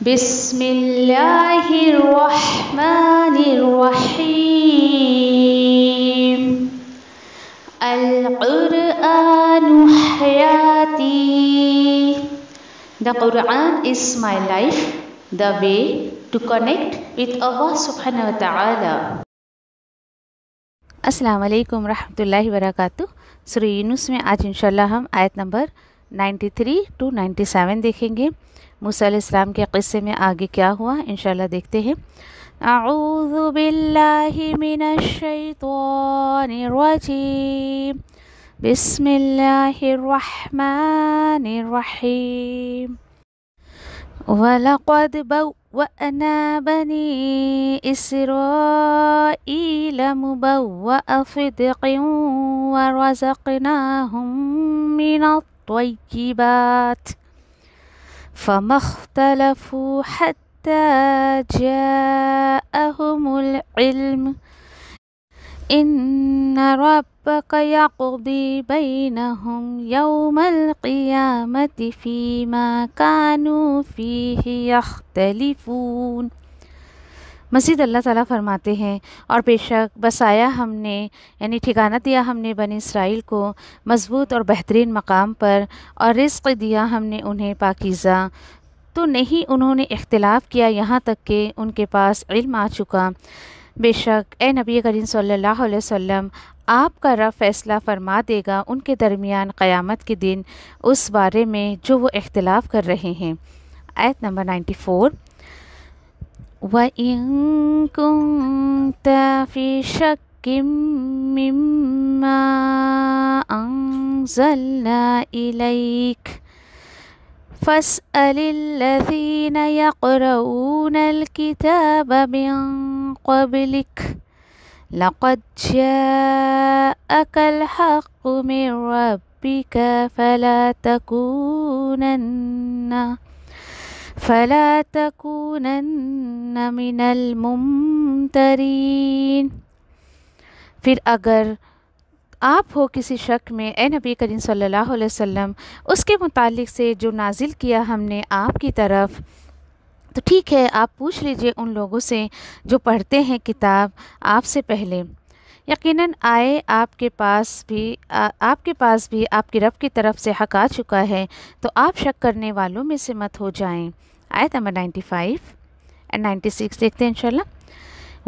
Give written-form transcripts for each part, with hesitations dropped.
بسم اللہ الرحمن الرحیم القرآن حیاتی. The Quran is my life, the way to connect with Allah subhanahu wa ta'ala. السلام علیکم ورحمۃ اللہ وبرکاتہ. سورہ یونس میں آج انشاءاللہ ہم آیت نمبر 93 to 97 دیکھیں گے. موسیٰ علیہ السلام کے قصے میں آگے کیا ہوا انشاءاللہ دیکھتے ہیں. اعوذ باللہ من الشیطان الرجیم. بسم اللہ الرحمن الرحیم. وَلَقَدْ بَوَّأْنَا بَنِي إِسْرَائِيلَ مُبَوَّأَ صِدْقٍ وَرَزَقْنَاهُم مِّنَ الطَّيِّبَاتِ فَمَا اخْتَلَفُوا حَتَّى جَاءَهُمُ الْعِلْمُ إِنَّ رَبَّكَ يَقْضِي بَيْنَهُمْ يَوْمَ الْقِيَامَةِ فِيمَا كَانُوا فِيهِ يَخْتَلِفُونَ. مزید اللہ تعالیٰ فرماتے ہیں اور بے شک بسایا ہم نے یعنی ٹھکانہ دیا ہم نے بنی اسرائیل کو مضبوط اور بہترین مقام پر اور رزق دیا ہم نے انہیں پاکیزہ تو نہیں انہوں نے اختلاف کیا یہاں تک کہ ان کے پاس علم آ چکا. بے شک اے نبی کریم صلی اللہ علیہ وسلم آپ کا رب فیصلہ فرما دے گا ان کے درمیان قیامت کے دن اس بارے میں جو وہ اختلاف کر رہے ہیں. آیت نمبر 94. وَإِن كُنتَ فِي شَكٍّ مِّمَّا أَنزَلْنَا إِلَيْكَ فَاسْأَلِ الَّذِينَ يَقْرَؤُونَ الْكِتَابَ مِن قَبْلِكَ لَقَدْ جَاءَكَ الْحَقُّ مِن رَّبِّكَ فَلَا تَكُونَنَّ مِنَ الْمُمْتَرِينَ. پھر اگر آپ ہو کسی شک میں اے نبی کریم صلی اللہ علیہ وسلم اس کے متعلق سے جو نازل کیا ہم نے آپ کی طرف تو ٹھیک ہے آپ پوچھ لیجئے ان لوگوں سے جو پڑھتے ہیں کتاب آپ سے پہلے. یقیناً آئے آپ کے پاس بھی آپ کے رب کی طرف سے حق آ چکا ہے تو آپ شک کرنے والوں میں سے مت ہو جائیں. آیت نمبر 95 and 96 دیکھتے ہیں انشاءاللہ.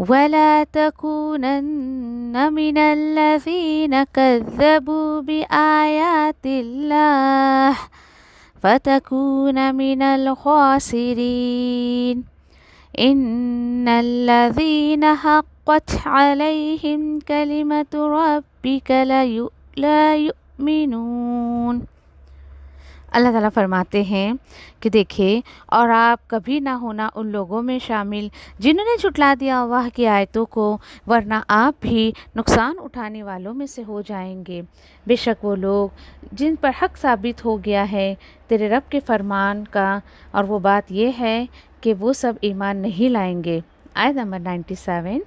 وَلَا تَكُونَنَّ مِنَ الَّذِينَ كَذَّبُوا بِآيَاتِ اللَّهِ فَتَكُونَ مِنَ الْخَاسِرِينَ. إِنَّ الَّذِينَ حَقَّتْ عَلَيْهِمْ كَلِمَةُ رَبِّكَ لَا يُؤْمِنُونَ. اللہ تعالیٰ فرماتے ہیں کہ دیکھیں اور آپ کبھی نہ ہونا ان لوگوں میں شامل جنہوں نے جھٹلا دیا اللہ کی آیتوں کو ورنہ آپ بھی نقصان اٹھانے والوں میں سے ہو جائیں گے. بے شک وہ لوگ جن پر حق ثابت ہو گیا ہے تیرے رب کے فرمان کا اور وہ بات یہ ہے کہ وہ سب ایمان نہیں لائیں گے. آیت نمبر 97.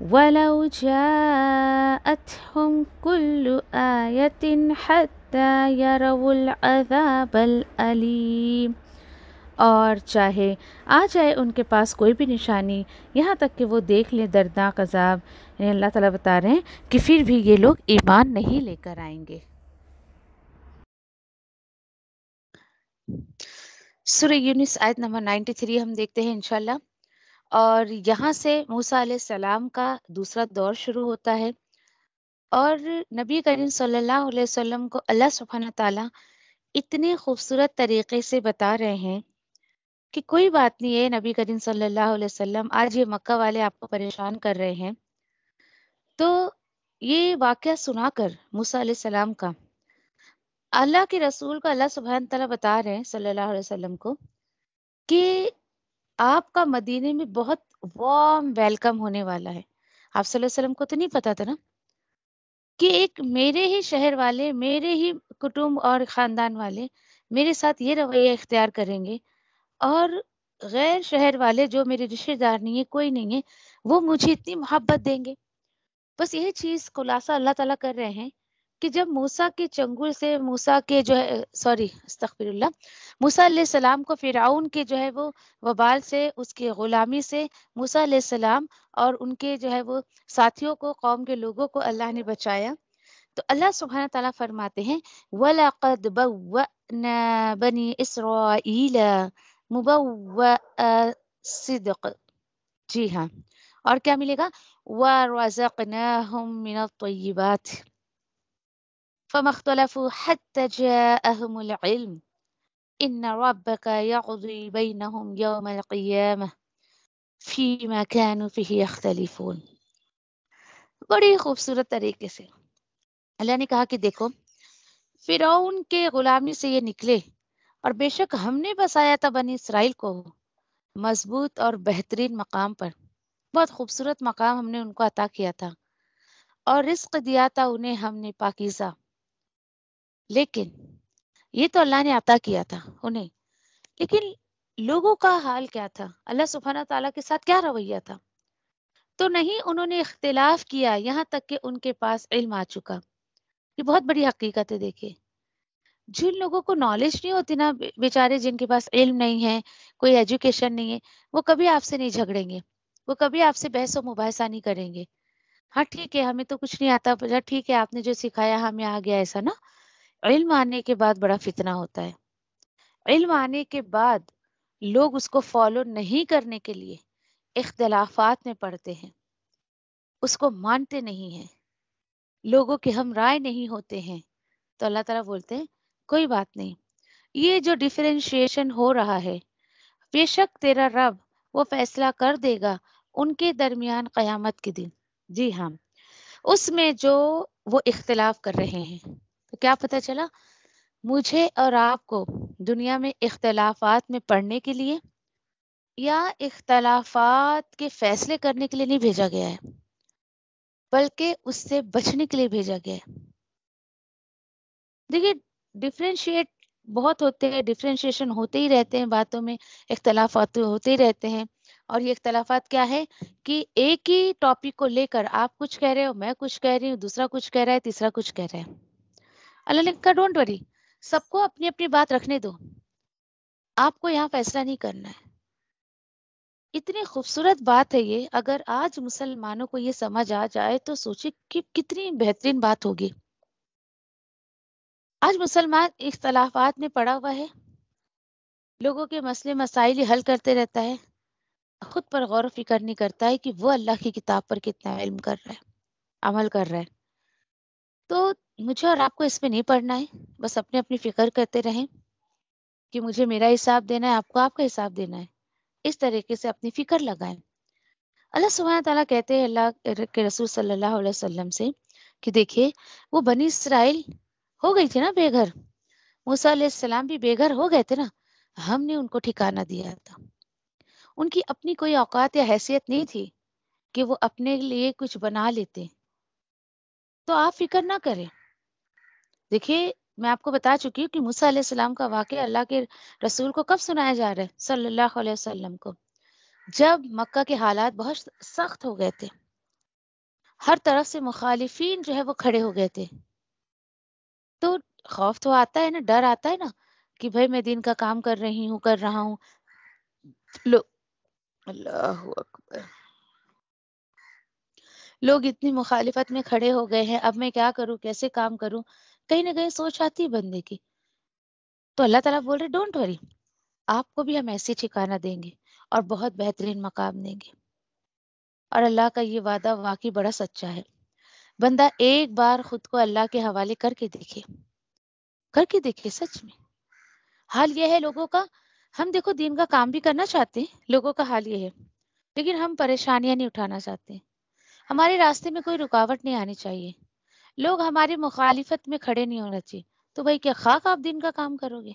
وَلَوْ جَاءَتْهُمْ كُلُّ آيَةٍ حَتَّى يَرَوُا الْعَذَابَ الْأَلِيمَ. اور چاہے آ جائے ان کے پاس کوئی بھی نشانی یہاں تک کہ وہ دیکھ لیں دردناک عذاب. یعنی اللہ تعالیٰ بتا رہے ہیں کہ پھر بھی یہ لوگ ایمان نہیں لے کر آئیں گے. سورہ یونس آیت نمبر 93 ہم دیکھتے ہیں انشاءاللہ. اور یہاں سے موسیٰ علیہ السلام کا دوسرا دور شروع ہوتا ہے اور نبی کریم صلی اللہ علیہ وسلم کو اللہ سبحانہ تعالیٰ اتنے خوبصورت طریقے سے بتا رہے ہیں کہ کوئی بات نہیں ہے نبی کریم صلی اللہ علیہ وسلم آج یہ مکہ والے آپ کو پریشان کر رہے ہیں تو یہ واقعہ سنا کر موسیٰ علیہ السلام کا اللہ کے رسول کو اللہ سبحانہ تعالیٰ بتا رہے ہیں صلی اللہ علیہ وسلم کو کہ آپ کا مدینے میں بہت وارم ویلکم ہونے والا ہے. آپ صلی اللہ علیہ وسلم کو تو نہیں پتا تھا نا کہ ایک میرے ہی شہر والے میرے ہی کٹمب اور خاندان والے میرے ساتھ یہ رویہ اختیار کریں گے اور غیر شہر والے جو میرے رشتہ دار نہیں ہے کوئی نہیں ہے وہ مجھے اتنی محبت دیں گے. بس یہ چیز خلاصہ اللہ تعالیٰ کر رہے ہیں کہ جب موسیٰ کے چنگل سے موسیٰ کے جو ہے استغفر اللہ، موسیٰ علیہ السلام کو فرعون کے جو ہے وہ وبال سے، اس کی غلامی سے موسیٰ علیہ السلام اور ان کے جو ہے وہ ساتھیوں کو، قوم کے لوگوں کو اللہ نے بچایا، تو اللہ سبحانہ تعالیٰ فرماتے ہیں وَلَقَدْ بَوَّأْنَا بَنِي إِسْرَائِيلَ مُبَوَّأَ صِدْقٍ، جی ہاں، اور کیا ملے گا وَرَزَقْنَاهُم مِّنَ الطَّيِّبَاتِ فَمَا اخْتَلَفُوا حَتَّى جَاءَهُمُ الْعِلْمُ إِنَّ رَبَّكَ يَقْضِي بَيْنَهُمْ يَوْمَ الْقِيَامَةِ فِيمَا كَانُوا فِيهِ يَخْتَلِفُونَ۔ بڑی خوبصورت طریقے سے اللہ نے کہا کہ دیکھو، فرعون کے غلامی سے یہ نکلے، اور بے شک ہم نے بسایا تھا بنی اسرائیل کو مضبوط اور بہترین مقام پر، بہت خوبصورت مقام ہم نے ان کو عطا کیا تھا، اور رزق دیا تھا انہیں ہم نے پاکیزہ، لیکن یہ تو اللہ نے عطا کیا تھا انہیں، لیکن لوگوں کا حال کیا تھا، اللہ سبحانہ تعالیٰ کے ساتھ کیا رویہ تھا؟ تو نہیں، انہوں نے اختلاف کیا یہاں تک کہ ان کے پاس علم آ چکا۔ یہ بہت بڑی حقیقت ہے۔ دیکھیے، جن لوگوں کو نالج نہیں ہوتی نا، بیچارے جن کے پاس علم نہیں ہے، کوئی ایجوکیشن نہیں ہے، وہ کبھی آپ سے نہیں جھگڑیں گے، وہ کبھی آپ سے بحث و مباحثہ نہیں کریں گے۔ ہاں ٹھیک ہے، ہمیں تو کچھ نہیں آتا، پر ٹھیک ہے آپ نے جو سکھایا ہمیں آ گیا، ایسا نا۔ علم آنے کے بعد بڑا فتنہ ہوتا ہے۔ علم آنے کے بعد لوگ اس کو فالو نہیں کرنے کے لیے اختلافات میں پڑتے ہیں، اس کو مانتے نہیں ہیں، لوگوں کے ہم رائے نہیں ہوتے ہیں، تو اللہ تعالیٰ بولتے ہیں کوئی بات نہیں، یہ جو ڈیفرینشیشن ہو رہا ہے، بے شک تیرا رب وہ فیصلہ کر دے گا ان کے درمیان قیامت کے دن، جی ہاں، اس میں جو وہ اختلاف کر رہے ہیں۔ تو کیا پتہ چلا؟ مجھے اور آپ کو دنیا میں اختلافات میں پڑھنے کے لیے یا اختلافات کے فیصلے کرنے کے لیے نہیں بھیجا گیا ہے، بلکہ اس سے بچنے کے لیے بھیجا گیا ہے۔ دیکھیے، ڈفرینشیٹ بہت ہوتے ہیں، ڈفرینشیشن ہوتے ہی رہتے ہیں، باتوں میں اختلافات ہوتے ہی رہتے ہیں، اور یہ اختلافات کیا ہے کہ ایک ہی ٹاپک کو لے کر آپ کچھ کہہ رہے ہو، میں کچھ کہہ رہی ہوں، دوسرا کچھ کہہ رہا ہے، تیسرا کچھ کہہ رہا ہے۔ اللہ نے کہا ڈونٹ وری، سب کو اپنی اپنی بات رکھنے دو، آپ کو یہاں فیصلہ نہیں کرنا ہے۔ اتنی خوبصورت بات ہے یہ، اگر آج مسلمانوں کو یہ سمجھ آ جائے تو سوچے کہ کتنی بہترین بات ہوگی۔ آج مسلمان اختلافات میں پڑا ہوا ہے، لوگوں کے مسئلے مسائل حل کرتے رہتا ہے، خود پر غور و فکر نہیں کرتا ہے کہ وہ اللہ کی کتاب پر کتنا علم کر رہا ہے، عمل کر رہا ہے۔ تو مجھے اور آپ کو اس میں نہیں پڑھنا ہے، بس اپنے اپنی فکر کرتے رہیں کہ مجھے میرا حساب دینا ہے، آپ کو آپ کا حساب دینا ہے، اس طریقے سے اپنی فکر لگائیں۔ اللہ سبحانہ تعالیٰ کہتے ہیں اللہ کے رسول صلی اللہ علیہ وسلم سے کہ دیکھیے، وہ بنی اسرائیل ہو گئی تھی نا بے گھر، موسیٰ علیہ السلام بھی بے گھر ہو گئے تھے نا، ہم نے ان کو ٹھکانہ دیا تھا۔ ان کی اپنی کوئی اوقات یا حیثیت نہیں تھی کہ وہ اپنے لیے کچھ بنا لیتے، تو آپ فکر نہ کریں۔ دیکھیے، میں آپ کو بتا چکی ہوں کہ موسیٰ علیہ السلام کا واقعہ اللہ کے رسول کو کب سنایا جا رہا ہے؟ صلی اللہ علیہ وسلم کو، جب مکہ کے حالات بہت سخت ہو گئے تھے، ہر طرف سے مخالفین جو ہے وہ کھڑے ہو گئے تھے، تو خوف تو آتا ہے نا، ڈر آتا ہے نا کہ بھائی میں دین کا کام کر رہا ہوں، لو اللہ اکبر، لوگ اتنی مخالفت میں کھڑے ہو گئے ہیں، اب میں کیا کروں، کیسے کام کروں، کہیں نہ کہیں سوچ آتی ہے بندے کی۔ تو اللہ تعالیٰ بول رہے ڈونٹ وری، آپ کو بھی ہم ایسے ٹھکانہ دیں گے اور بہت بہترین مقام دیں گے۔ اور اللہ کا یہ وعدہ واقعی بڑا سچا ہے۔ بندہ ایک بار خود کو اللہ کے حوالے کر کے دیکھے سچ میں۔ حال یہ ہے لوگوں کا، ہم دیکھو دین کا کام بھی کرنا چاہتے ہیں، لوگوں کا حال یہ ہے، لیکن ہم پریشانیاں نہیں اٹھانا چاہتے، ہمارے راستے میں کوئی رکاوٹ نہیں آنی چاہیے، لوگ ہماری مخالفت میں کھڑے نہیں ہونا چاہیے، تو بھائی کیا خاک آپ دین کا کام کرو گے؟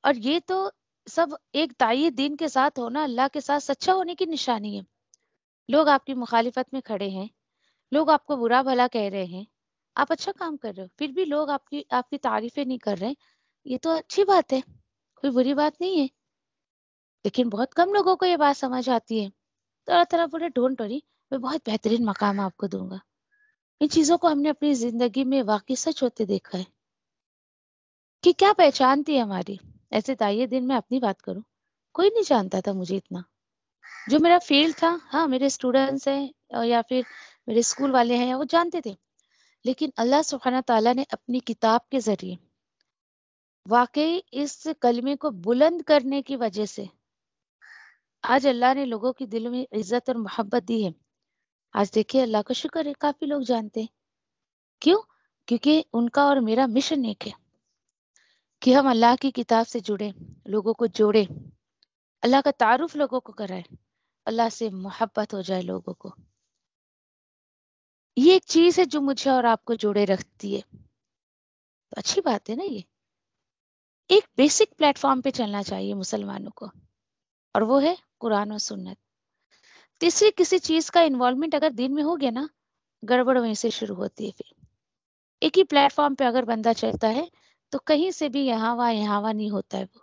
اور یہ تو سب ایک داعی دین کے ساتھ ہونا اللہ کے ساتھ سچا ہونے کی نشانی ہے۔ لوگ آپ کی مخالفت میں کھڑے ہیں، لوگ آپ کو برا بھلا کہہ رہے ہیں، آپ اچھا کام کر رہے ہو، پھر بھی لوگ آپ کی تعریفیں نہیں کر رہے، یہ تو اچھی بات ہے، کوئی بری بات نہیں ہے، لیکن بہت کم لوگوں کو یہ بات سمجھ آتی ہے۔ تو اللہ تعالیٰ بولے ڈونٹ وری، میں بہت بہترین مقام آپ کو دوں گا، ان چیزوں کو ہم نے اپنی زندگی میں واقعی سچ ہوتے دیکھا ہے کہ کیا پہچان تھی ہماری. ایسے تائیے دن میں اپنی بات کروں، کوئی نہیں جانتا تھا مجھے اتنا. جو میرا فیلڈ تھا، ہاں میرے اسٹوڈنٹس ہیں یا پھر میرے اسکول والے ہیں وہ جانتے تھے، لیکن اللہ سبحانہ تعالیٰ نے اپنی کتاب کے ذریعے واقعی اس کلمے کو بلند کرنے کی وجہ سے آج اللہ نے لوگوں کے دلوں میں عزت اور محبت دی ہے. آج دیکھیے اللہ کا شکر ہے کافی لوگ جانتے ہیں. کیوں؟ کیونکہ ان کا اور میرا مشن ایک ہے کہ ہم اللہ کی کتاب سے جڑیں، لوگوں کو جوڑیں، اللہ کا تعارف لوگوں کو کرائیں، اللہ سے محبت ہو جائے لوگوں کو. یہ ایک چیز ہے جو مجھے اور آپ کو جوڑے رکھتی ہے. تو اچھی بات ہے نا. یہ ایک بیسک پلیٹ فارم پہ چلنا چاہیے مسلمانوں کو، اور وہ ہے قرآن و سنت. تیسری کسی چیز کا انوالومنٹ اگر دین میں ہو گیا نا، گڑبڑ وہیں سے شروع ہوتی ہے. پھر ایک ہی پلیٹ فارم پہ اگر بندہ چلتا ہے تو کہیں سے بھی یہاں وہاں نہیں ہوتا ہے وہ.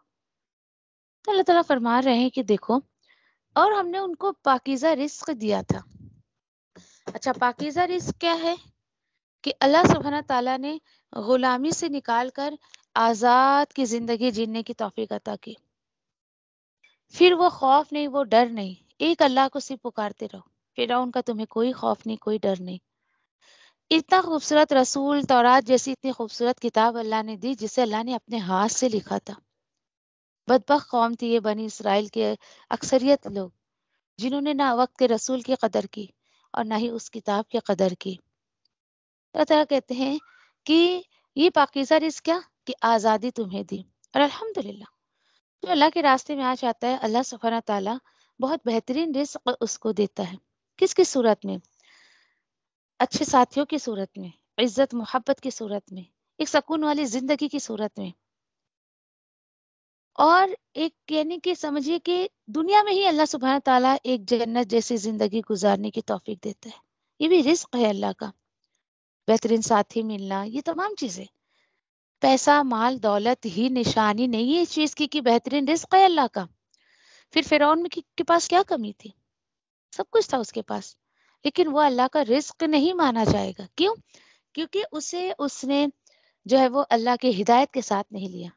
تو اللہ تعالیٰ فرما رہے ہیں کہ دیکھو، اور ہم نے ان کو پاکیزہ رزق دیا تھا. اچھا، پاکیزہ رزق کیا ہے؟ کہ اللہ سبحانہ تعالیٰ نے غلامی سے نکال کر آزاد کی زندگی جینے کی توفیق عطا کی. پھر وہ خوف نہیں، وہ ڈر نہیں، ایک اللہ کو صرف پکارتے رہو. فرعون کا تمہیں کوئی خوف نہیں، کوئی ڈر نہیں. اتنا خوبصورت رسول، تورات جیسی اتنی خوبصورت کتاب اللہ نے دی جسے اللہ نے اپنے ہاتھ سے لکھا تھا. بدبخت قوم تھی یہ بنی اسرائیل کے اکثریت لوگ، جنہوں نے نہ وقت کے رسول کی قدر کی اور نہ ہی اس کتاب کی قدر کی. اللہ تعالیٰ کہتے ہیں کہ یہ پاکیزہ رزق کیا کہ آزادی تمہیں دی. اور الحمدللہ جو اللہ کے راستے میں آ جاتا ہے، اللہ سبحانہ تعالیٰ بہت بہترین رزق اس کو دیتا ہے. کس کی صورت میں؟ اچھے ساتھیوں کی صورت میں، عزت محبت کی صورت میں، ایک سکون والی زندگی کی صورت میں، اور ایک یعنی کہ سمجھیے کہ دنیا میں ہی اللہ سبحانہ تعالیٰ ایک جنت جیسی زندگی گزارنے کی توفیق دیتا ہے. یہ بھی رزق ہے اللہ کا. بہترین ساتھی ملنا، یہ تمام چیزیں، پیسہ مال دولت ہی نشانی نہیں ہے اس چیز کی کہ بہترین رزق ہے اللہ کا. پھر فرعون کے پاس کیا کمی تھی؟ سب کچھ تھا اس کے پاس، لیکن وہ اللہ کا رزق نہیں مانا جائے گا. کیوں؟ کیونکہ اس نے جو ہے وہ اللہ کے ہدایت کے ساتھ نہیں لیا.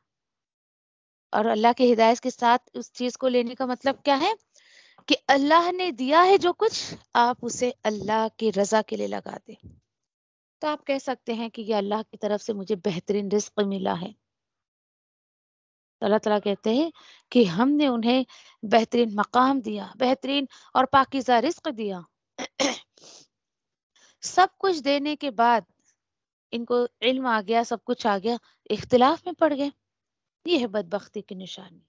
اور اللہ کے ہدایت کے ساتھ اس چیز کو لینے کا مطلب کیا ہے؟ کہ اللہ نے دیا ہے جو کچھ، آپ اسے اللہ کی رضا کے لیے لگا دیں. تو آپ کہہ سکتے ہیں کہ یہ اللہ کی طرف سے مجھے بہترین رزق ملا ہے. اللہ تعالیٰ کہتے ہیں کہ ہم نے انہیں بہترین مقام دیا، بہترین اور پاکیزہ رزق دیا. سب کچھ دینے کے بعد ان کو علم آ گیا، سب کچھ آ گیا، اختلاف میں پڑ گئے. یہ ہے بدبختی کی نشانی.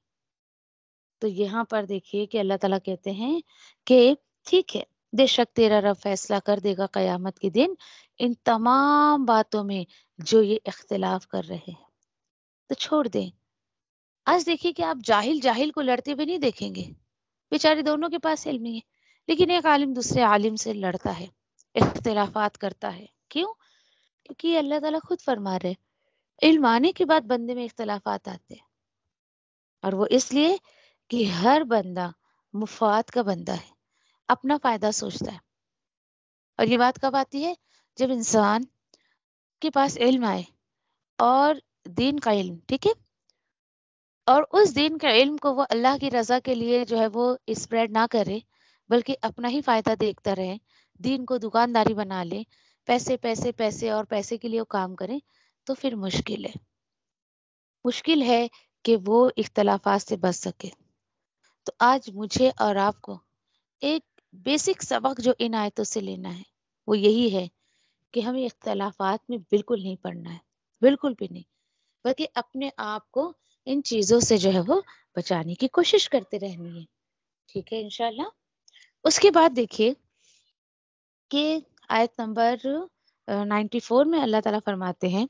تو یہاں پر دیکھیے کہ اللہ تعالیٰ کہتے ہیں کہ ٹھیک ہے، بے شک تیرا رب فیصلہ کر دے گا قیامت کے دن ان تمام باتوں میں جو یہ اختلاف کر رہے ہیں. تو چھوڑ دیں. آج دیکھیے کہ آپ جاہل کو لڑتے ہوئے نہیں دیکھیں گے. بیچارے دونوں کے پاس علم ہی ہے، لیکن ایک عالم دوسرے عالم سے لڑتا ہے، اختلافات کرتا ہے. کیوں؟ کیونکہ اللہ تعالیٰ خود فرما رہے علم آنے کے بعد بندے میں اختلافات آتے ہیں، اور وہ اس لیے کہ ہر بندہ مفاد کا بندہ ہے، اپنا فائدہ سوچتا ہے. اور یہ بات کب آتی ہے؟ جب انسان کے پاس علم آئے اور دین کا علم، ٹھیک ہے، اور اس دین کے علم کو وہ اللہ کی رضا کے لیے جو ہے وہ اسپریڈ نہ کرے، بلکہ اپنا ہی فائدہ دیکھتا رہے، دین کو دکانداری بنا لے، پیسے پیسے پیسے اور پیسے کے لیے وہ کام کرے، تو پھر مشکل ہے کہ وہ اختلافات سے بچ سکے. تو آج مجھے اور آپ کو ایک بیسک سبق جو ان آیتوں سے لینا ہے وہ یہی ہے کہ ہمیں اختلافات میں بالکل نہیں پڑنا ہے، بالکل بھی نہیں، بلکہ اپنے آپ کو ان چیزوں سے جو ہے وہ بچانے کی کوشش کرتے رہنی ہے. ٹھیک ہے انشاءاللہ. اس کے بعد دیکھیے کہ آیت نمبر 94 میں اللہ تعالیٰ فرماتے ہیں،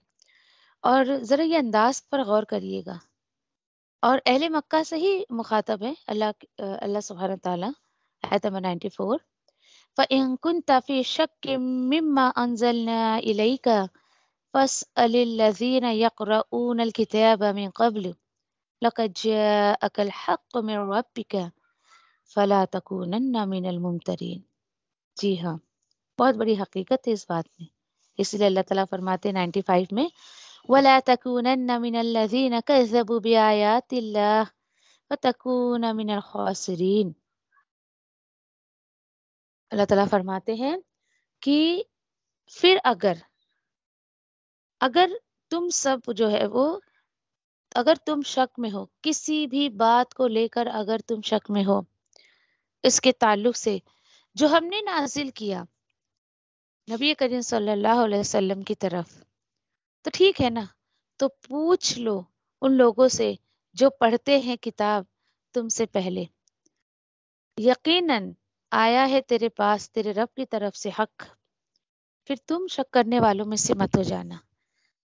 اور ذرا یہ انداز پر غور کریے گا، اور اہل مکہ سے ہی مخاطب ہے اللہ سبحانہ تعالیٰ. آیت نمبر 94، فَإِن كُنْتَ فِي شَكٍّ مِّمَّا أَنزَلْنَا إِلَيْكَ فَاسْأَلِ الَّذِينَ يَقْرَؤُونَ الْكِتَابَ مِن قَبْلُ لَقَدْ جَاءَكَ الْحَقُّ مِن رَّبِّكَ فَلَا تَكُونَنَّ مِنَ الْمُمْتَرِينَ. جی ہاں، بہت بڑی حقیقت ہے اس بات میں اس لیے اللہ تعالیٰ فرماتے 95 میں وَلَا تَكُونَنَّ مِنَ الَّذِينَ كَذَّبُوا بِآيَاتِ اللَّهِ وَتَكُونَ مِنَ الْخَاسِرِينَ۔ اللہ تعالیٰ فرماتے ہیں کہ پھر اگر تم سب جو ہے وہ اگر تم شک میں ہو، کسی بھی بات کو لے کر اگر تم شک میں ہو اس کے تعلق سے جو ہم نے نازل کیا نبی کریم صلی اللہ علیہ وسلم کی طرف، تو ٹھیک ہے نا، تو پوچھ لو ان لوگوں سے جو پڑھتے ہیں کتاب تم سے پہلے، یقیناً آیا ہے تیرے پاس تیرے رب کی طرف سے حق، پھر تم شک کرنے والوں میں سے مت ہو جانا۔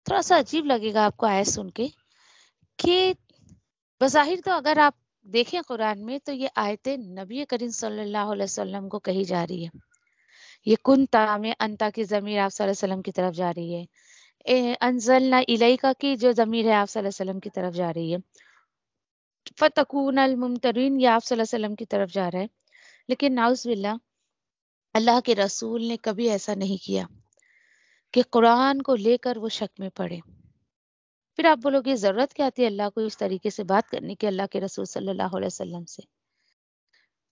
تھوڑا سا عجیب لگے گا آپ کو آیت سن کے کہ بظاہر تو اگر آپ دیکھیں قرآن میں تو یہ آیتیں نبی کریم صلی اللہ علیہ وسلم کو کہی جا رہی ہے۔ یہ کنتا میں انتا کی ضمیر آپ صلی اللہ علیہ وسلم کی طرف جا رہی ہے، انزلنا الیکا کی جو ضمیر ہے آپ صلی اللہ علیہ وسلم کی طرف جا رہی ہے، فتکون الممترین یہ آپ صلی اللہ علیہ وسلم کی طرف جا رہا ہے۔ لیکن نعوذ باللہ اللہ کے رسول نے کبھی ایسا نہیں کیا کہ قرآن کو لے کر وہ شک میں پڑے۔ پھر آپ بولو گے ضرورت کیا تھی اللہ کو اس طریقے سے بات کرنے کی اللہ کے رسول صلی اللہ علیہ وسلم سے؟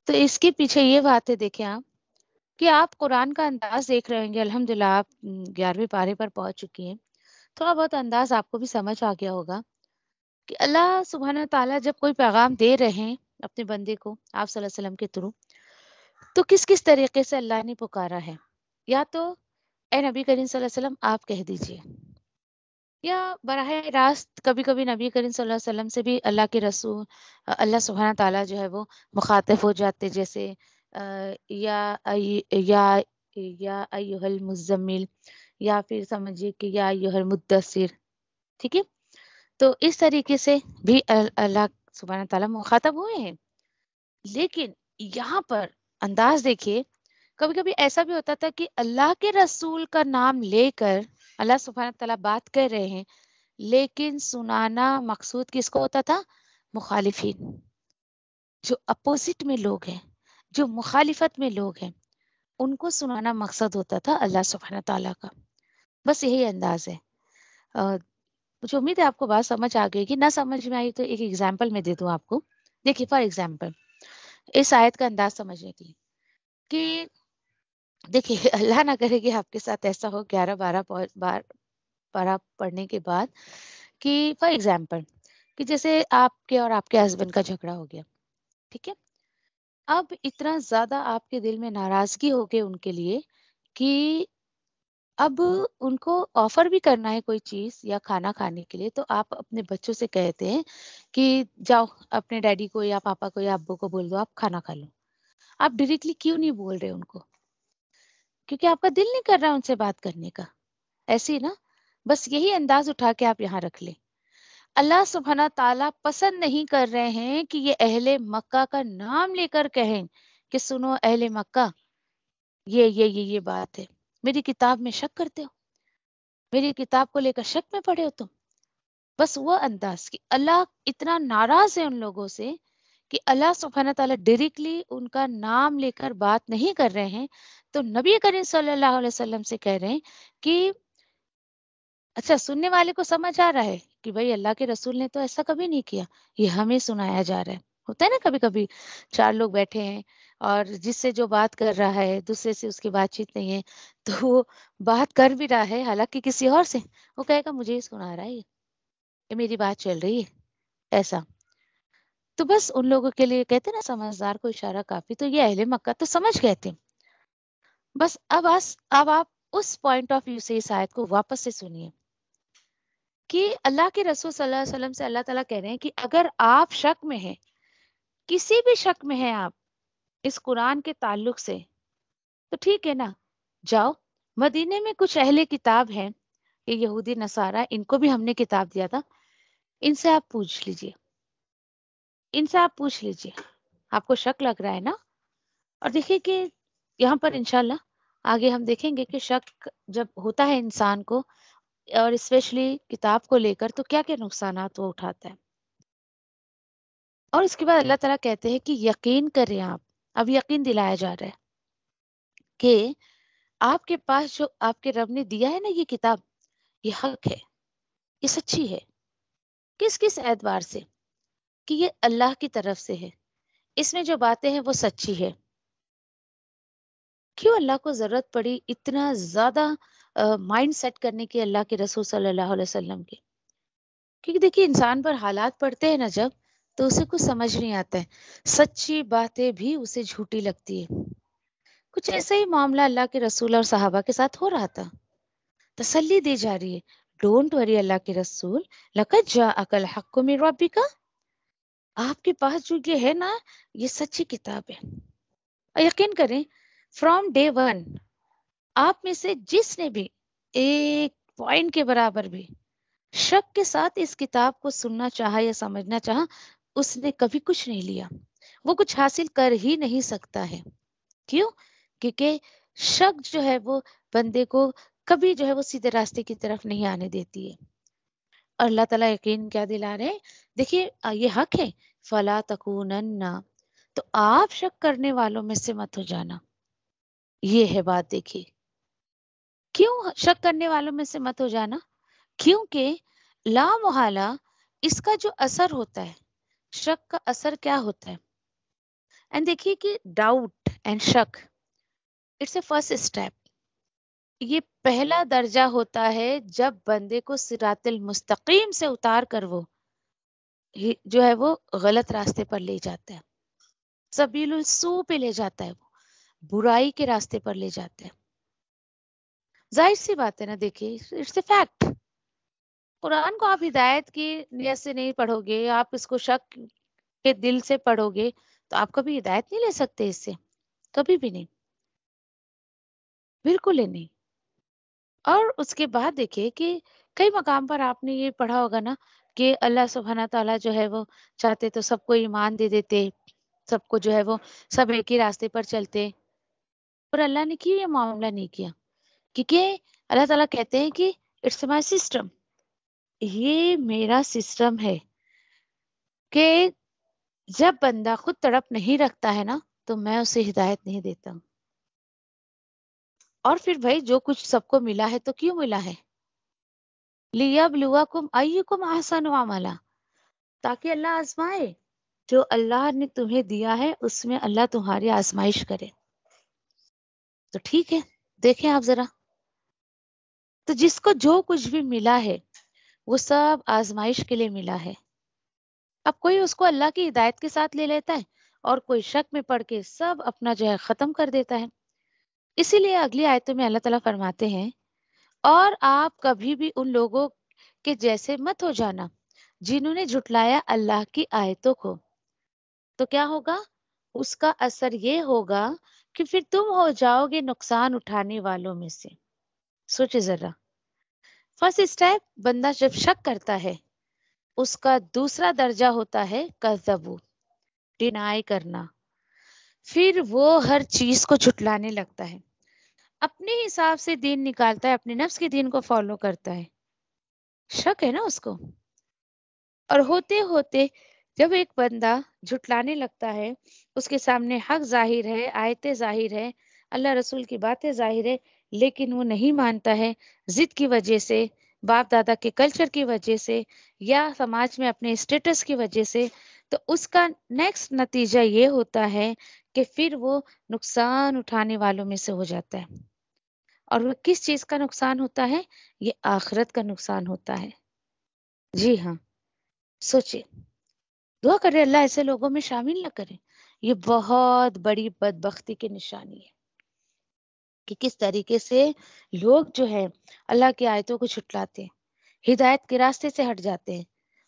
تو اس کے پیچھے یہ بات ہے، دیکھیں آپ کہ آپ قرآن کا انداز دیکھ رہے ہوں گے، الحمدللہ آپ 11ویں پارے پر پہنچ چکی ہیں، تھوڑا بہت انداز آپ کو بھی سمجھ آ گیا ہوگا کہ اللہ سبحانہ تعالیٰ جب کوئی پیغام دے رہے ہیں اپنے بندے کو آپ صلی اللہ علیہ وسلم کے تھرو، تو کس کس طریقے سے اللہ نے پکارا ہے؟ یا تو اے نبی کریم صلی اللہ علیہ وسلم آپ کہہ دیجئے، یا براہ راست کبھی کبھی نبی کریم صلی اللہ علیہ وسلم سے بھی اللہ کے رسول اللہ سبحانہ تعالیٰ جو ہے وہ مخاطب ہو جاتے، جیسے یا ایھا المزمل، یا پھر سمجھیے کہ یا ایھا المدثر، ٹھیک ہے؟ تو اس طریقے سے بھی اللہ سبحانہ تعالیٰ مخاطب ہوئے ہیں۔ لیکن یہاں پر انداز دیکھیے، کبھی کبھی ایسا بھی ہوتا تھا کہ اللہ کے رسول کا نام لے کر اللہ سبحانہ تعالیٰ بات کر رہے ہیں، لیکن سنانا مقصود کس کو ہوتا تھا؟ مخالفین، جو اپوزٹ میں لوگ ہیں، جو مخالفت میں لوگ ہیں، ان کو سنانا مقصد ہوتا تھا اللہ سبحانہ تعالیٰ کا۔ بس یہی انداز ہے۔ مجھے امید ہے آپ کو بات سمجھ آ گئی، کہ نہ سمجھ میں آئی تو ایک ایگزامپل میں دے دوں آپ کو۔ دیکھیے فار ایگزامپل اس آیت کا انداز سمجھنے کے لیے کہ دیکھیے اللہ نہ کرے کہ آپ کے ساتھ ایسا ہو 11-12 بار پارہ پڑھنے کے بعد کہ فار ایگزامپل کہ جیسے آپ کے اور آپ کے ہسبینڈ کا جھگڑا ہو گیا، ٹھیک ہے؟ اب اتنا زیادہ آپ کے دل میں ناراضگی ہو گئی ان کے لیے کہ اب ان کو آفر بھی کرنا ہے کوئی چیز یا کھانا کھانے کے لیے، تو آپ اپنے بچوں سے کہتے ہیں کہ جاؤ اپنے ڈیڈی کو یا پاپا کو یا ابو کو بول دو آپ کھانا کھا لو۔ آپ ڈائریکٹلی کیوں نہیں بول رہے ان کو؟ کیونکہ آپ کا دل نہیں کر رہا ان سے بات کرنے کا۔ ایسے ہی نا، بس یہی انداز اٹھا کے آپ یہاں رکھ لیں۔ اللہ سبحانہ تعالیٰ پسند نہیں کر رہے ہیں کہ یہ اہل مکہ کا نام لے کر کہیں کہ سنو اہل مکہ، یہ بات ہے، میری کتاب میں شک کرتے ہو، میری کتاب کو لے کر شک میں پڑے ہو تم۔ بس وہ انداز کہ اللہ اتنا ناراض ہے ان لوگوں سے کہ اللہ سبحانہ تعالیٰ ڈائریکٹلی ان کا نام لے کر بات نہیں کر رہے ہیں، تو نبی کریم صلی اللہ علیہ وسلم سے کہہ رہے ہیں کہ اچھا سننے والے کو سمجھ آ رہا ہے کہ بھائی اللہ کے رسول نے تو ایسا کبھی نہیں کیا، یہ ہمیں سنایا جا رہا ہے۔ ہوتا ہے نا کبھی کبھی 4 لوگ بیٹھے ہیں اور جس سے جو بات کر رہا ہے دوسرے سے اس کی بات چیت نہیں ہے، تو وہ بات کر بھی رہا ہے حالانکہ کسی اور سے، وہ کہے گا مجھے ہی سنا رہا ہے، یہ میری بات چل رہی ہے ایسا۔ تو بس ان لوگوں کے لیے کہتے ہیں نا سمجھدار کو اشارہ کافی، تو یہ اہل مکہ تو سمجھ گئے تھے۔ بس اب آپ اس پوائنٹ آف ویو سے اس آیت کو واپس سے سنیے کہ اللہ کے رسول صلی اللہ علیہ وسلم سے اللہ تعالیٰ کہہ رہے ہیں کہ اگر آپ شک میں ہیں، کسی بھی شک میں ہیں آپ اس قرآن کے تعلق سے، تو ٹھیک ہے نا، جاؤ مدینے میں کچھ اہل کتاب ہیں، یہ یہودی نصارہ، ان کو بھی ہم نے کتاب دیا تھا، ان سے آپ پوچھ لیجئے، ان سے آپ پوچھ لیجئے، آپ کو شک لگ رہا ہے نا۔ اور دیکھیے کہ یہاں پر انشاءاللہ آگے ہم دیکھیں گے کہ شک جب ہوتا ہے انسان کو اور اسپیشلی کتاب کو لے کر، تو کیا کیا نقصانات وہ اٹھاتا ہے۔ اور اس کے بعد اللہ تعالیٰ کہتے ہیں کہ یقین کریں آپ، اب یقین دلایا جا رہا ہے کہ آپ کے پاس جو آپ کے رب نے دیا ہے نا یہ کتاب، یہ حق ہے، یہ سچی ہے. کس کس اعتبار سے؟ کہ یہ اللہ کی طرف سے ہے، اس میں جو باتیں ہیں وہ سچی ہے. کیوں اللہ کو ضرورت پڑی اتنا زیادہ مائنڈ سیٹ کرنے کی اللہ کے رسول صلی اللہ علیہ وسلم کی؟ کیونکہ دیکھیے انسان پر حالات پڑتے ہیں نا جب، تو اسے کچھ سمجھ نہیں آتا ہے، سچی باتیں بھی اسے جھوٹی لگتی ہے. کچھ ایسا ہی معاملہ اللہ کے رسول اور صحابہ کے ساتھ ہو رہا تھا. تسلی دی جا رہی ہے، ڈونٹ وری اللہ کے رسول، لقد جاءک الحق من ربک، آپ کے پاس جو یہ ہے نا یہ سچی کتاب ہے. اور یقین کریں فرام ڈے ون آپ میں سے جس نے بھی ایک پوائنٹ کے برابر بھی شک کے ساتھ اس کتاب کو سننا چاہا یا سمجھنا چاہا، اس نے کبھی کچھ نہیں لیا، وہ کچھ حاصل کر ہی نہیں سکتا ہے. کیوں؟ کیونکہ شک جو ہے وہ بندے کو کبھی جو ہے وہ سیدھے راستے کی طرف نہیں آنے دیتی ہے. اور اللہ تعالیٰ یقین کیا دلا رہے ہیں؟ دیکھیے یہ حق ہے، فلا تکونن، تو آپ شک کرنے والوں میں سے مت ہو جانا. یہ ہے بات. دیکھیے کیوں شک کرنے والوں میں سے مت ہو جانا؟ کیونکہ لا محالہ اس کا جو اثر ہوتا ہے، شک کا اثر کیا ہوتا ہے؟ اینڈ دیکھیے کہ ڈاؤٹ اینڈ شک اٹس اے فرسٹ اسٹیپ. یہ پہلا درجہ ہوتا ہے جب بندے کو صراط المستقیم سے اتار کر وہ جو ہے وہ غلط راستے پر لے جاتا ہے، سبیل السوء پہ لے جاتا ہے، وہ برائی کے راستے پر لے جاتا ہے. ظاہر سی بات ہے نا، دیکھیے اٹس اے فیکٹ. قرآن کو آپ ہدایت کی نیت سے نہیں پڑھو گے، آپ اس کو شک کے دل سے پڑھو گے تو آپ کبھی ہدایت نہیں لے سکتے اس سے، کبھی بھی نہیں، بالکل ہی نہیں. اور اس کے بعد دیکھیے کہ کئی مقام پر آپ نے یہ پڑھا ہوگا نا کہ اللہ سبحانہ تعالیٰ جو ہے وہ چاہتے تو سب کو ایمان دے دیتے، سب کو جو ہے وہ سب ایک ہی راستے پر چلتے، اور اللہ نے کیوں یہ معاملہ نہیں کیا؟ کیونکہ اللہ تعالیٰ کہتے ہیں کہ اٹس مائی سسٹم، یہ میرا سسٹم ہے کہ جب بندہ خود تڑپ نہیں رکھتا ہے نا تو میں اسے ہدایت نہیں دیتا. اور پھر بھائی جو کچھ سب کو ملا ہے تو کیوں ملا ہے؟ لِيَبْلُوَكُمْ أَيُّكُمْ أَحْسَنُ عَمَلًا، تاکہ اللہ آزمائے، جو اللہ نے تمہیں دیا ہے اس میں اللہ تمہاری آزمائش کرے. تو ٹھیک ہے، دیکھیں آپ ذرا، تو جس کو جو کچھ بھی ملا ہے وہ سب آزمائش کے لیے ملا ہے. اب کوئی اس کو اللہ کی ہدایت کے ساتھ لے لیتا ہے اور کوئی شک میں پڑھ کے سب اپنا جو ہے ختم کر دیتا ہے. اسی لیے اگلی آیتوں میں اللہ تعالیٰ فرماتے ہیں اور آپ کبھی بھی ان لوگوں کے جیسے مت ہو جانا جنہوں نے جھٹلایا اللہ کی آیتوں کو. تو کیا ہوگا؟ اس کا اثر یہ ہوگا کہ پھر تم ہو جاؤ گے نقصان اٹھانے والوں میں سے. سوچے ذرا، فرسٹ اسٹیپ بندہ جب شک کرتا ہے اس کا دوسرا درجہ ہوتا ہے کذبو، ڈینائی کرنا. پھر وہ ہر چیز کو جھٹلانے لگتا ہے، اپنے حساب سے دین نکالتا ہے، اپنے نفس کے دین کو فالو کرتا ہے. شک ہے نا اس کو. اور ہوتے ہوتے جب ایک بندہ جھٹلانے لگتا ہے، اس کے سامنے حق ظاہر ہے، آیتیں ظاہر ہے، اللہ رسول کی باتیں ظاہر ہے، لیکن وہ نہیں مانتا ہے ضد کی وجہ سے، باپ دادا کے کلچر کی وجہ سے، یا سماج میں اپنے اسٹیٹس کی وجہ سے، تو اس کا نیکسٹ نتیجہ یہ ہوتا ہے کہ پھر وہ نقصان اٹھانے والوں میں سے ہو جاتا ہے. اور وہ کس چیز کا نقصان ہوتا ہے؟ یہ آخرت کا نقصان ہوتا ہے. جی ہاں، سوچے، دعا کرے اللہ ایسے لوگوں میں شامل نہ کرے. یہ بہت بڑی بدبختی کی نشانی ہے کہ کس طریقے سے لوگ جو ہے اللہ کی آیتوں کو چھٹلاتے ہیں، ہدایت کے راستے سے ہٹ جاتے ہیں.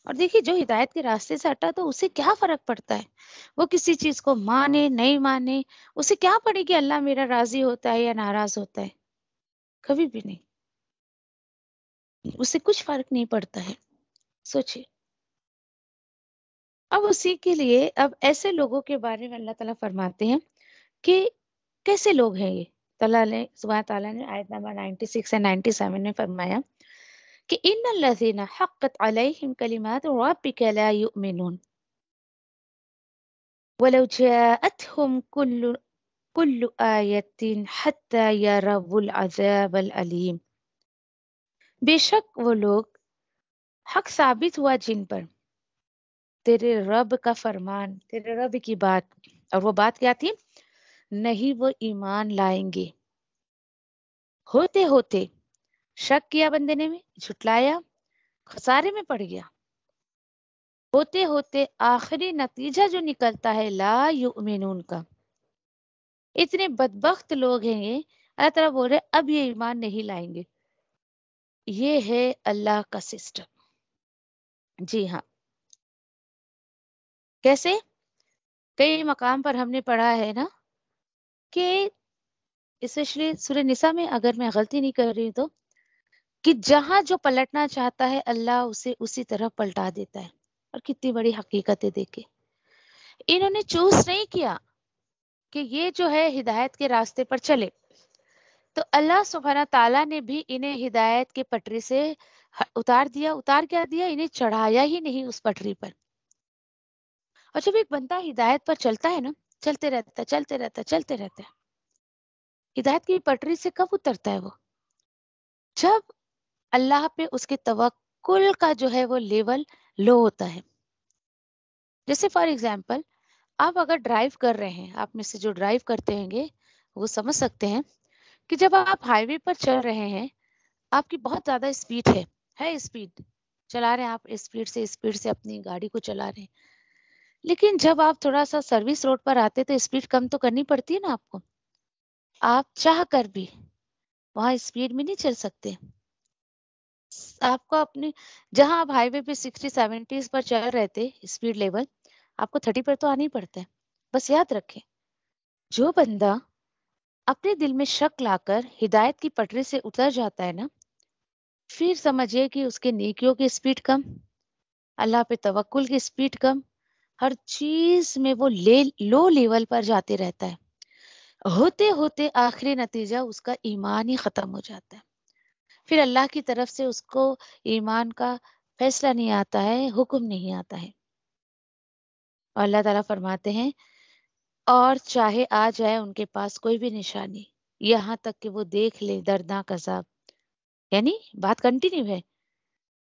اور دیکھیے جو ہدایت کے راستے سے ہٹا تو اسے کیا فرق پڑتا ہے؟ وہ کسی چیز کو مانے نہیں مانے، اسے کیا پڑے کہ اللہ میرا راضی ہوتا ہے یا ناراض ہوتا ہے؟ کبھی بھی نہیں، اسے کچھ فرق نہیں پڑتا ہے. سوچے. اب اسی کے لیے اب ایسے لوگوں کے بارے میں اللہ تعالیٰ فرماتے ہیں کہ کیسے لوگ ہیں یہ. سبحانہ تعالیٰ نے آیت نمبر 96 اور 97 میں فرمایا کہ ان الذین حقت علیہم کلمات ربک لا یؤمنون ولو جاءتهم کل آیت حتی یروا العذاب العلیم، بے شک وہ لوگ حق ثابت ہوا جن پر تیرے رب کا فرمان، تیرے رب کی بات، اور وہ بات کیا تھی؟ نہیں وہ ایمان لائیں گے، ہوتے ہوتے شک کیا بندے نے، جھٹلایا، خسارے میں پڑ گیا، ہوتے ہوتے آخری نتیجہ جو نکلتا ہے لا یؤمنون کا، اتنے بدبخت لوگ ہیں یہ، اللہ تعالیٰ بول رہے اب یہ ایمان نہیں لائیں گے۔ یہ ہے اللہ کا سسٹم۔ جی ہاں، کیسے؟ کئی مقام پر ہم نے پڑھا ہے نا کہ اسپیشلی سورہ نساء میں، اگر میں غلطی نہیں کر رہی ہوں تو، کہ جہاں جو پلٹنا چاہتا ہے اللہ اسے اسی طرح پلٹا دیتا ہے۔ اور کتنی بڑی حقیقت ہے، دیکھے انہوں نے چوز نہیں کیا کہ یہ جو ہے ہدایت کے راستے پر چلے، تو اللہ سبحانہ تعالیٰ نے بھی انہیں ہدایت کے پٹری سے اتار دیا۔ اتار کیا دیا؟ انہیں چڑھایا ہی نہیں اس پٹری پر۔ اور جب ایک بندہ ہدایت پر چلتا ہے نا، چلتے رہتا ہے چلتے رہتا ہے چلتے رہتا ہے، ہدایت کی پٹری سے کب اترتا ہے وہ؟ جب اللہ پہ اس کے توکل کا جو ہے وہ لیول لو ہوتا ہے۔ جیسے فار ایگزامپل، آپ اگر ڈرائیو کر رہے ہیں، آپ میں سے جو ڈرائیو کرتے ہیں گے وہ سمجھ سکتے ہیں کہ جب آپ ہائی وے پر چل رہے ہیں، آپ کی بہت زیادہ اسپیڈ ہے اسپیڈ چلا رہے ہیں، آپ اسپیڈ سے اپنی گاڑی کو چلا رہے ہیں، لیکن جب آپ تھوڑا سا سروس روڈ پر آتے تو اسپیڈ کم تو کرنی پڑتی ہے نا آپ کو، آپ چاہ کر بھی وہاں اسپیڈ میں نہیں چل سکتے۔ آپ کو اپنی، جہاں آپ ہائی وے پہ 60-70 پر چل رہے تھے اسپیڈ لیول، آپ کو 30 پر تو آنا ہی پڑتا ہے۔ بس یاد رکھیں، جو بندہ اپنے دل میں شک لا کر ہدایت کی پٹری سے اتر جاتا ہے نا، پھر سمجھیے کہ اس کے نیکیوں کی اسپیڈ کم، اللہ پہ توکل کی اسپیڈ کم، ہر چیز میں وہ لو لیول پر جاتے رہتا ہے، ہوتے ہوتے آخری نتیجہ اس کا ایمان ہی ختم ہو جاتا ہے۔ پھر اللہ کی طرف سے اس کو ایمان کا فیصلہ نہیں آتا ہے، حکم نہیں آتا ہے۔ اور اللہ تعالیٰ فرماتے ہیں اور چاہے آ جائے ان کے پاس کوئی بھی نشانی، یہاں تک کہ وہ دیکھ لے دردناک عذاب، یعنی بات کنٹینیو ہے،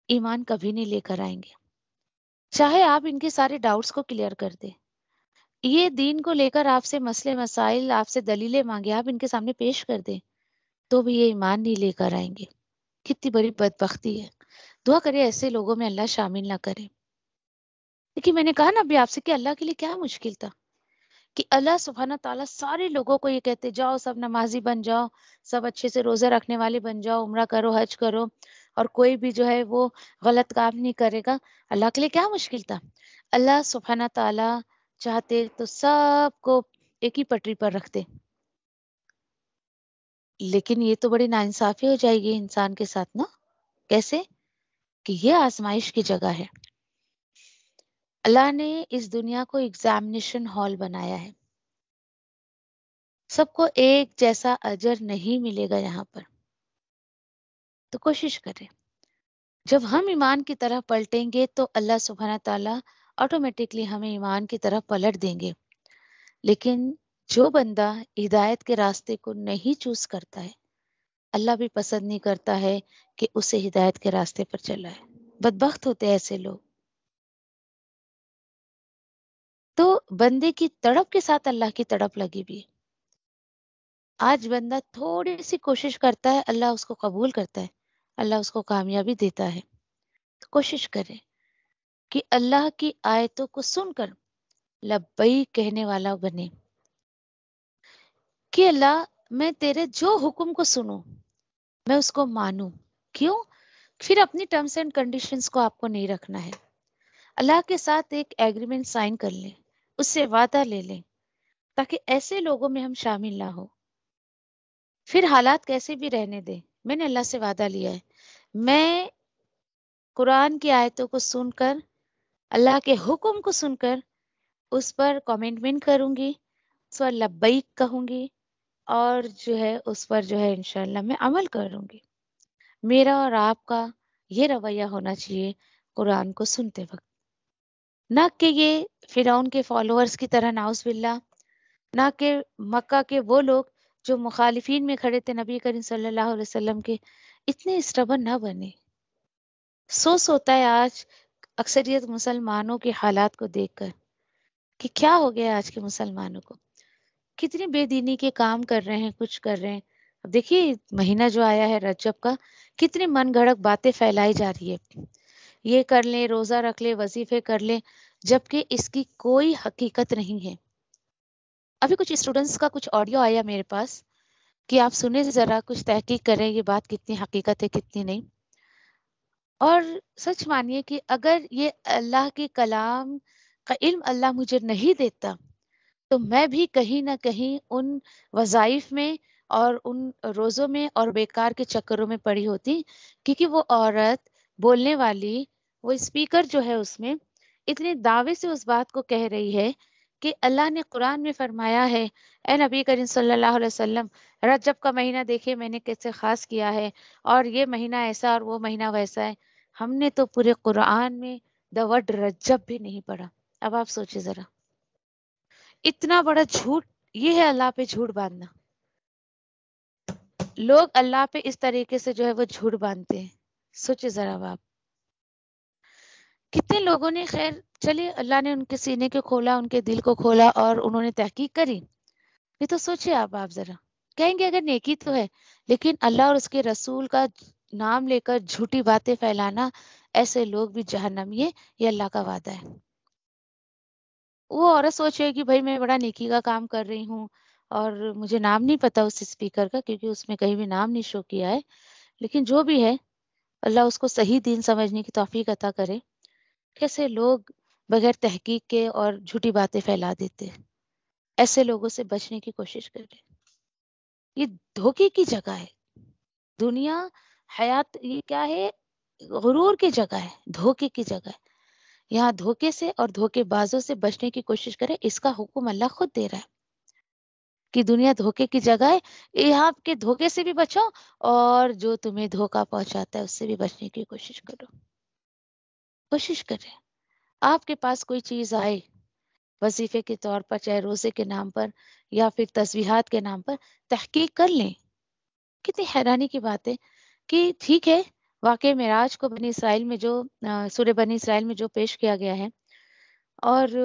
ایمان کبھی نہیں لے کر آئیں گے۔ چاہے آپ ان کے سارے ڈاؤٹس کو کلیئر کر دیں، یہ دین کو لے کر آپ سے مسئلے مسائل، آپ سے دلیلیں مانگے، آپ ان کے سامنے پیش کر دیں، تو بھی یہ ایمان نہیں لے کر آئیں گے۔ کتنی بڑی بدبختی ہے۔ دعا کرے ایسے لوگوں میں اللہ شامل نہ کرے۔ لیکن میں نے کہا نا ابھی آپ سے کہ اللہ کے لیے کیا مشکل تھا کہ اللہ سبحانہ تعالیٰ سارے لوگوں کو یہ کہتے جاؤ سب نمازی بن جاؤ، سب اچھے سے روزہ رکھنے والے بن جاؤ، عمرہ کرو، حج کرو، اور کوئی بھی جو ہے وہ غلط کام نہیں کرے گا۔ اللہ کے لیے کیا مشکل تھا؟ اللہ سبحانہ تعالیٰ چاہتے تو سب کو ایک ہی پٹری پر رکھتے، لیکن یہ تو بڑی ناانصافی ہو جائے گی انسان کے ساتھ نا۔ کیسے؟ کہ یہ آزمائش کی جگہ ہے۔ اللہ نے اس دنیا کو ایگزامینیشن ہال بنایا ہے، سب کو ایک جیسا اجر نہیں ملے گا یہاں پر، تو کوشش کریں۔ جب ہم ایمان کی طرف پلٹیں گے تو اللہ سبحانہ تعالیٰ آٹومیٹکلی ہمیں ایمان کی طرف پلٹ دیں گے۔ لیکن جو بندہ ہدایت کے راستے کو نہیں چوز کرتا ہے، اللہ بھی پسند نہیں کرتا ہے کہ اسے ہدایت کے راستے پر چلا ہے۔ بدبخت ہوتے ہیں ایسے لوگ۔ تو بندے کی تڑپ کے ساتھ اللہ کی تڑپ لگی بھی ہے۔ آج بندہ تھوڑی سی کوشش کرتا ہے، اللہ اس کو قبول کرتا ہے، اللہ اس کو کامیابی دیتا ہے۔ تو کوشش کرے کہ اللہ کی آیتوں کو سن کر لبیک کہنے والا بنے، کہ اللہ میں تیرے جو حکم کو سنوں، میں اس کو مانوں۔ کیوں؟ پھر اپنی ٹرمز اینڈ کنڈیشنز کو آپ کو نہیں رکھنا ہے، اللہ کے ساتھ ایک ایگریمنٹ سائن کر لیں، اس سے وعدہ لے لیں، تاکہ ایسے لوگوں میں ہم شامل نہ ہو۔ پھر حالات کیسے بھی رہنے دیں، میں نے اللہ سے وعدہ لیا ہے، میں قرآن کی آیتوں کو سن کر، اللہ کے حکم کو سن کر اس پر کمنٹمنٹ کروں گی، اس پر لبیک کہوں گی، اور جو ہے اس پر جو ہے انشاءاللہ میں عمل کروں گی۔ میرا اور آپ کا یہ رویہ ہونا چاہیے قرآن کو سنتے وقت، نہ کہ یہ فرعون کے فالوورز کی طرح، نعوذ باللہ، نہ کہ مکہ کے وہ لوگ جو مخالفین میں کھڑے تھے نبی کریم صلی اللہ علیہ وسلم کے، اتنے اسٹبن نہ بنے۔ افسوس ہوتا ہے آج اکثریت مسلمانوں کے حالات کو دیکھ کر کہ کیا ہو گیا آج کے مسلمانوں کو، کتنی بے دینی کے کام کر رہے ہیں، کچھ کر رہے ہیں۔ اب دیکھیے مہینہ جو آیا ہے رجب کا، کتنی من گھڑت باتیں پھیلائی جا رہی ہے، یہ کر لیں، روزہ رکھ لیں، وظیفے کر لیں، جبکہ اس کی کوئی حقیقت نہیں ہے۔ ابھی کچھ اسٹوڈنٹس کا کچھ آڈیو آیا میرے پاس کہ آپ سنیں ذرا، کچھ تحقیق کریں یہ بات کتنی حقیقت ہے کتنی نہیں۔ اور سچ مانیے کہ اگر یہ اللہ کے کلام کا علم اللہ مجھے نہیں دیتا تو میں بھی کہیں نہ کہیں ان وظائف میں اور ان روزوں میں اور بیکار کے چکروں میں پڑی ہوتی، کیونکہ وہ عورت بولنے والی، وہ اسپیکر جو ہے اس میں اتنے دعوے سے اس بات کو کہہ رہی ہے کہ اللہ نے قرآن میں فرمایا ہے، اے نبی کریم صلی اللہ علیہ وسلم، رجب کا مہینہ دیکھے میں نے کیسے خاص کیا ہے، اور یہ مہینہ ایسا اور وہ مہینہ ویسا ہے۔ ہم نے تو پورے قرآن میں دا ورڈ رجب بھی نہیں پڑھا۔ اب آپ سوچیں ذرا، اتنا بڑا جھوٹ، یہ ہے اللہ پہ جھوٹ باندھنا۔ لوگ اللہ پہ اس طریقے سے جو ہے وہ جھوٹ باندھتے ہیں، سوچے ذرا اب آپ، کتنے لوگوں نے، خیر چلیے اللہ نے ان کے سینے کو کھولا، ان کے دل کو کھولا اور انہوں نے تحقیق کری۔ یہ تو سوچے آپ ذرا، کہیں گے اگر نیکی تو ہے، لیکن اللہ اور اس کے رسول کا نام لے کر جھوٹی باتیں پھیلانا، ایسے لوگ بھی جہنمی ہے، یہ اللہ کا وعدہ ہے۔ وہ عورت سوچ رہی کہ بھائی میں بڑا نیکی کا کام کر رہی ہوں اور مجھے نام نہیں پتا اس اسپیکر کا، کیونکہ اس میں کہیں بھی نام نہیں شو کیا ہے، لیکن جو بھی ہے اللہ اس کو صحیح دین سمجھنے کی توفیق عطا کرے۔ کیسے لوگ بغیر تحقیق کے اور جھوٹی باتیں پھیلا دیتے ہیں، ایسے لوگوں سے بچنے کی کوشش کریں۔ یہ دھوکے کی جگہ ہے، دنیا حیات یہ کیا ہے، غرور کی جگہ ہے، دھوکے کی جگہ ہے۔ یہاں دھوکے سے اور دھوکے بازوں سے بچنے کی کوشش کرے، اس کا حکم اللہ خود دے رہا ہے کہ دنیا دھوکے کی جگہ ہے، یہاں کے دھوکے سے بھی بچو اور جو تمہیں دھوکا پہنچاتا ہے اس سے بھی بچنے کی کوشش کرو۔ کوشش کریں آپ کے پاس کوئی چیز آئے وظیفے کے طور پر، چاہے روزے کے نام پر یا پھر تسبیحات کے نام پر، تحقیق کر لیں۔ کتنی حیرانی کی بات ہے کہ ٹھیک ہے، واقع معراج کو بنی اسرائیل میں جو سورہ بنی اسرائیل میں جو پیش کیا گیا ہے اور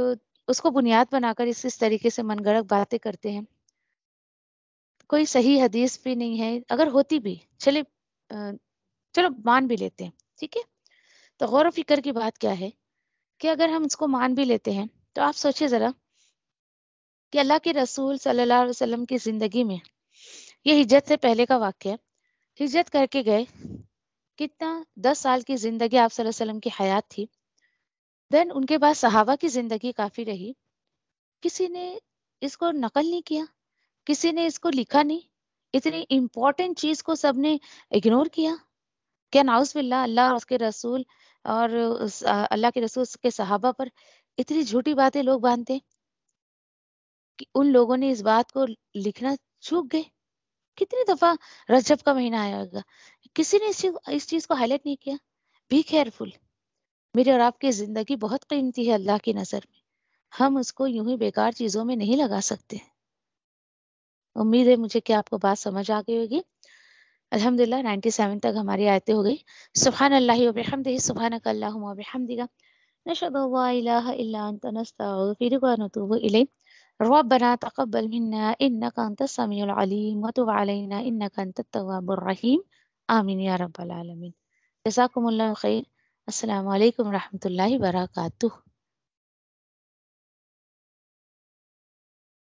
اس کو بنیاد بنا کر اس طریقے سے من گھڑت باتیں کرتے ہیں، کوئی صحیح حدیث بھی نہیں ہے، اگر ہوتی بھی چلو مان بھی لیتے ہیں، ٹھیک ہے، تو غور و فکر کی بات کیا ہے کہ اگر ہم اس کو مان بھی لیتے ہیں تو آپ سوچیں ذرا کہ اللہ کے رسول صلی اللہ علیہ وسلم کی زندگی میں، یہ ہجرت سے پہلے کا واقعہ ہے، ہجرت کر کے گئے، کتنا 10 سال کی زندگی آپ صلی اللہ علیہ وسلم کی حیات تھی، دین ان کے بعد صحابہ کی زندگی کافی رہی، کسی نے اس کو نقل نہیں کیا، کسی نے اس کو لکھا نہیں، اتنی امپورٹنٹ چیز کو سب نے اگنور کیا۔ کیا نعوذ باللہ اللہ اور اس کے رسول اور اللہ کے رسول کے صحابہ پر اتنی جھوٹی باتیں لوگ باندھتے کہ ان لوگوں نے اس بات کو لکھنا چوک گئے۔ کتنی دفعہ رجب کا مہینہ آیا ہوگا، کسی نے اس چیز کو ہائی لائٹ نہیں کیا۔ بی کیئرفل، میرے اور آپ کی زندگی بہت قیمتی ہے اللہ کی نظر میں، ہم اس کو یوں ہی بیکار چیزوں میں نہیں لگا سکتے۔ امید ہے مجھے کہ آپ کو بات سمجھ آ گئی ہوگی۔ الحمدللہ 97 تک ہماری آیتیں ہو گئی۔ سبحان اللہ و بحمدہ، سبحانک اللہم و بحمدک، نشہد ان لا الہ الا انت، نستغفرک و نتوب الیک۔ ربنا تقبل منا انک انت السمیع العلیم وتب علینا انک انت التواب الرحیم، آمین یا رب العالمین۔ جزاکم اللہ خیر، السلام علیکم و رحمۃ اللہ وبرکاتہ۔